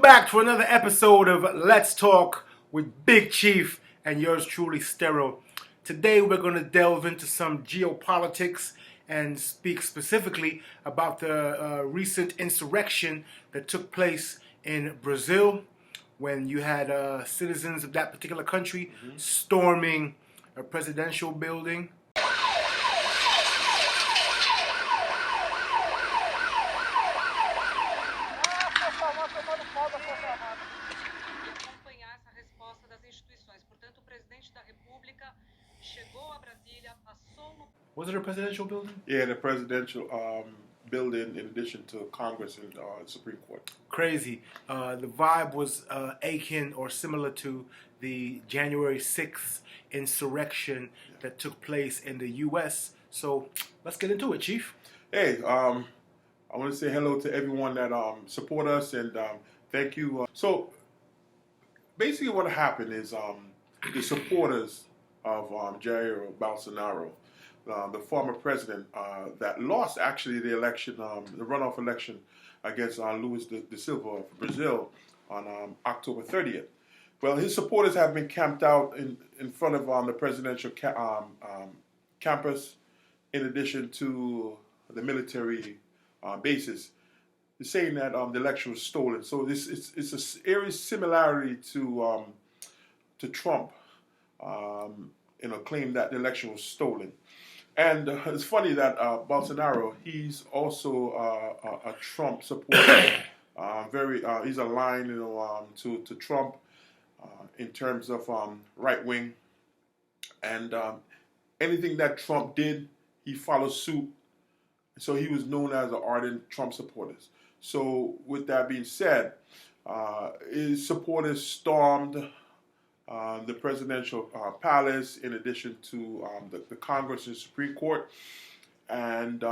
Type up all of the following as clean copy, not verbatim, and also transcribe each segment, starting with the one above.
back to another episode of Let's Talk with Big Chief and yours truly, Sterile. Today we're going to delve into some geopolitics and speak specifically about the recent insurrection that took place in Brazil when you had citizens of that particular country storming a presidential building. Was it a presidential building? Yeah, the presidential building in addition to Congress and Supreme Court. Crazy. The vibe was akin or similar to the January 6th insurrection that took place in the U.S. So let's get into it, Chief. Hey, I want to say hello to everyone that support us and thank you. So basically what happened is the supporters of Jair Bolsonaro, the former president that lost actually the election, the runoff election against Luiz da Silva of Brazil on October 30th. Well, his supporters have been camped out in front of the presidential campus, in addition to the military bases, saying that the election was stolen. So it's a eerie similarity to Trump, claim that the election was stolen. And it's funny that Bolsonaro, he's also a Trump supporter. He's aligned, to Trump in terms of right wing, and anything that Trump did, he follows suit. So he was known as an ardent Trump supporter. So with that being said, his supporters stormed the presidential palace, in addition to the Congress and Supreme Court. And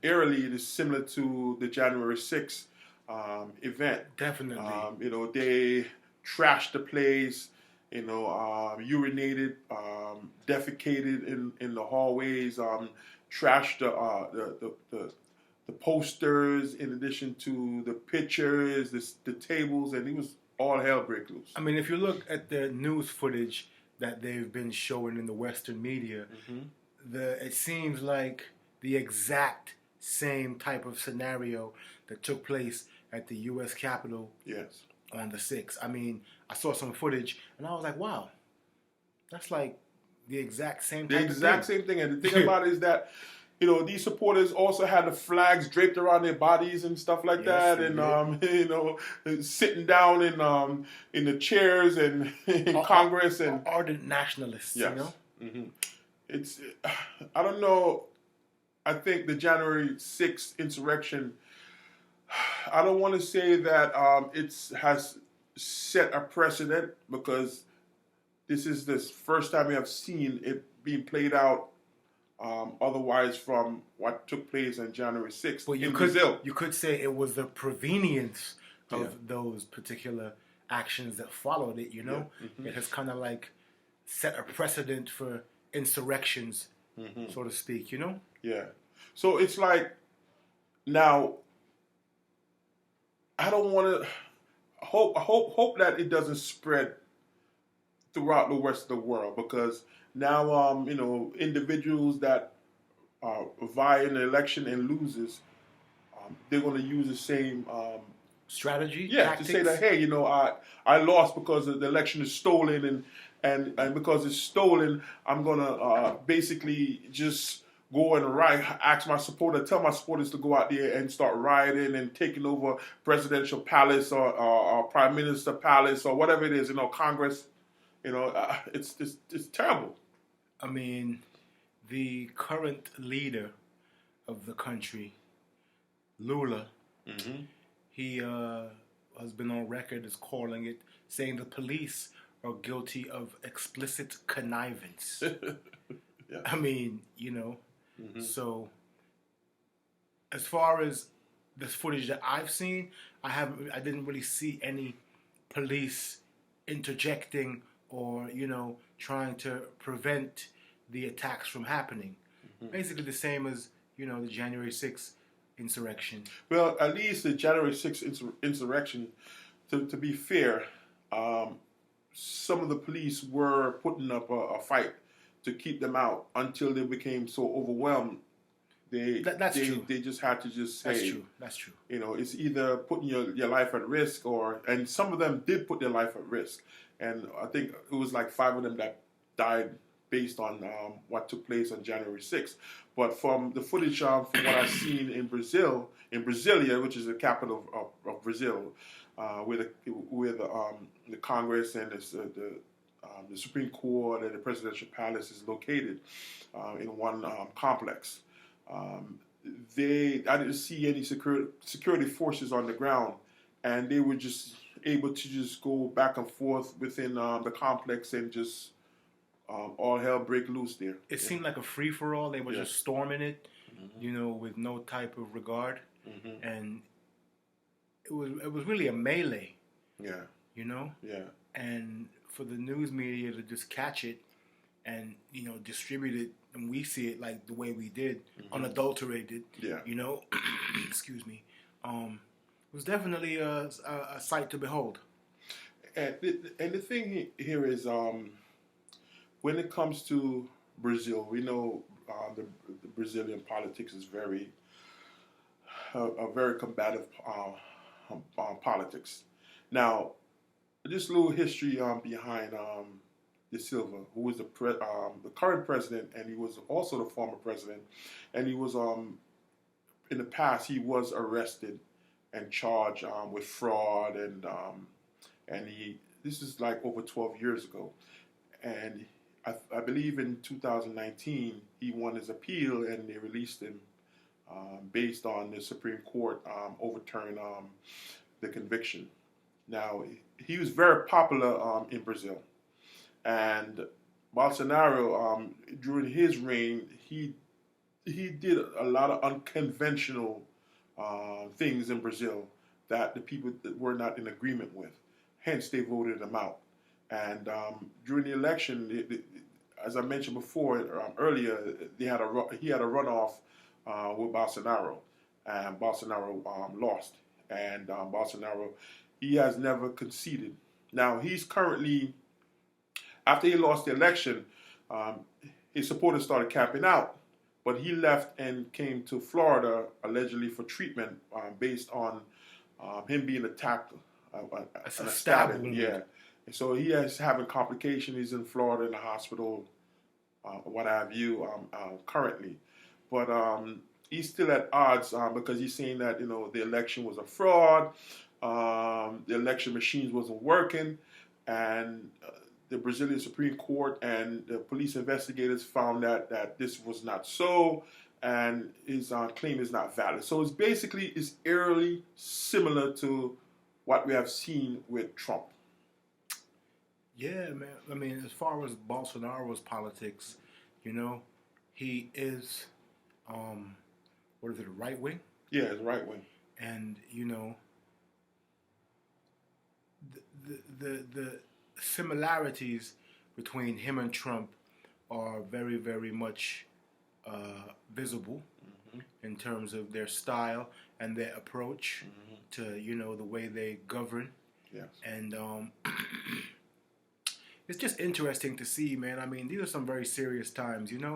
eerily, it is similar to the January 6th event. Definitely. They trashed the place, urinated, defecated in the hallways, trashed the posters, in addition to the pictures, the tables, and it was all hell break loose. I mean, if you look at the news footage that they've been showing in the Western media, it seems like the exact same type of scenario that took place at the U.S. Capitol on the 6th. I mean, I saw some footage, and I was like, wow, that's like the exact same type of thing. Same thing. And the thing about it is that, these supporters also had the flags draped around their bodies and stuff like that, and sitting down in the chairs and in Congress, and ardent nationalists. Yes. It's I don't know. I think the January 6th insurrection, I don't want to say that it has set a precedent, because this is the first time we have seen it being played out. Otherwise, from what took place on January 6th in Brazil. You could say it was the provenience of those particular actions that followed it, It has kind of like set a precedent for insurrections, so to speak, Yeah. So it's like, now, I don't want to hope that it doesn't spread throughout the rest of the world, because now, individuals that vie in the election and loses, they're going to use the same strategy, tactics. To say that, hey, I lost because the election is stolen, and because it's stolen, I'm going to basically just go and tell my supporters to go out there and start rioting and taking over presidential palace or prime minister palace or whatever it is, Congress. It's terrible. I mean, the current leader of the country, Lula, he has been on record as saying the police are guilty of explicit connivance. I mean, so as far as this footage that I've seen, I didn't really see any police interjecting or, trying to prevent the attacks from happening. Basically the same as, the January 6th insurrection. Well, at least the January 6th insurrection to be fair, some of the police were putting up a fight to keep them out until they became so overwhelmed. That's true. They just had to just say, That's true. You know, it's either putting your life at risk and some of them did put their life at risk. And I think it was like 5 of them that died based on what took place on January 6th. But from the footage, from what I've seen in Brasilia, which is the capital of Brazil, where the Congress and the Supreme Court and the presidential palace is located in one complex. I didn't see any security forces on the ground, and they were just able to just go back and forth within the complex and just all hell break loose there. It seemed like a free-for-all. They were just storming it, with no type of regard, and it was really a melee. Yeah. Yeah. And for the news media to just catch it and distribute it, and we see it like the way we did, unadulterated. Yeah. Excuse me. It was definitely a sight to behold. And the thing here is, when it comes to Brazil, we know the Brazilian politics is a very combative politics. Now, this little history behind De Silva, who was the current president, and he was also the former president, and he was in the past he was arrested and charged with fraud, and this is like over 12 years ago, and I believe in 2019 he won his appeal and they released him based on the Supreme Court overturning the conviction. Now, he was very popular in Brazil, and Bolsonaro, during his reign, he did a lot of unconventional things in Brazil that the people were not in agreement with. Hence, they voted him out. And during the election, as I mentioned before earlier, he had a runoff with Bolsonaro, and Bolsonaro lost. And Bolsonaro, he has never conceded. Now, he's currently, after he lost the election, his supporters started camping out, but he left and came to Florida allegedly for treatment based on him being attacked. A stabbing. Yeah. And so he is having complications. He's in Florida in the hospital, what have you, currently. But he's still at odds because he's saying that the election was a fraud, the election machines wasn't working, and the Brazilian Supreme Court and the police investigators found that this was not so, and his claim is not valid. So it's eerily similar to what we have seen with Trump. Yeah, man. I mean, as far as Bolsonaro's politics, he is, right wing? Yeah, it's right wing. And, the similarities between him and Trump are very, very much visible in terms of their style and their approach to, the way they govern. Yes. And it's just interesting to see, man. I mean, these are some very serious times, Yeah.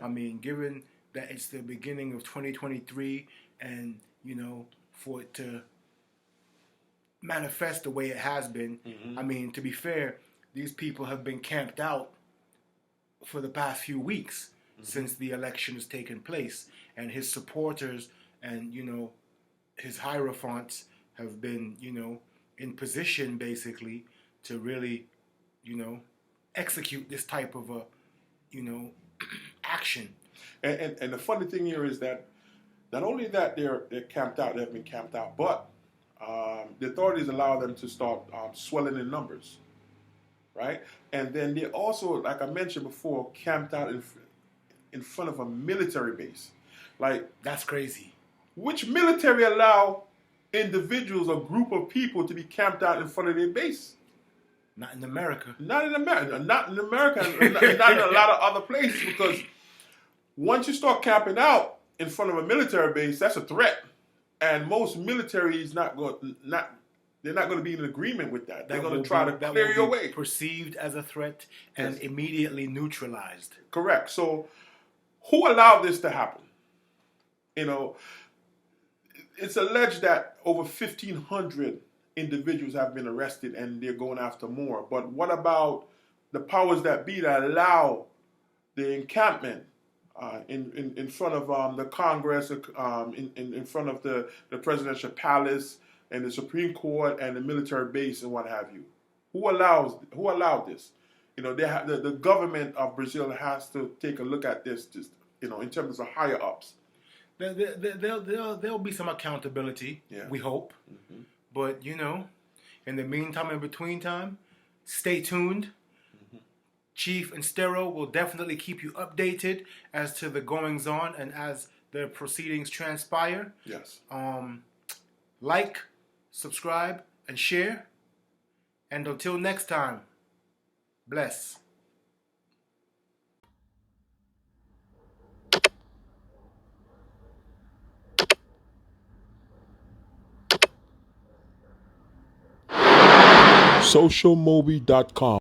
I mean, given that it's the beginning of 2023 and, for it to manifest the way it has been, I mean, to be fair, these people have been camped out for the past few weeks since the election has taken place, and his supporters and, his hierophants have been, in position basically to really, execute this type of action. And the funny thing here is that not only that they're camped out, they've been camped out, but the authorities allow them to start swelling in numbers, right? And then they also, like I mentioned before, camped out in front of a military base. Like, that's crazy. Which military allow individuals or group of people to be camped out in front of their base? Not in America. Not in America. Not in America. Not in a lot of other places, because once you start camping out in front of a military base, that's a threat. And most military is they're not going to be in agreement with that. They're That going will to try be- to that clear will your be way. perceived as a threat and Yes. immediately neutralized. Correct. So, who allowed this to happen? You know, it's alleged that over 1,500 individuals have been arrested, and they're going after more. But what about the powers that be that allow the encampment in front of the Congress, in front of the presidential palace and the Supreme Court and the military base and what have you? Who allowed this? You know, the government of Brazil has to take a look at this, just, you know, in terms of higher ups. There'll be some accountability, Yeah. we hope. Mm-hmm. But, you know, in the meantime, in between time, stay tuned. Mm-hmm. Chief and Stero will definitely keep you updated as to the goings on and as the proceedings transpire. Yes. Like, subscribe, and share. And until next time, bless. socialmobi.com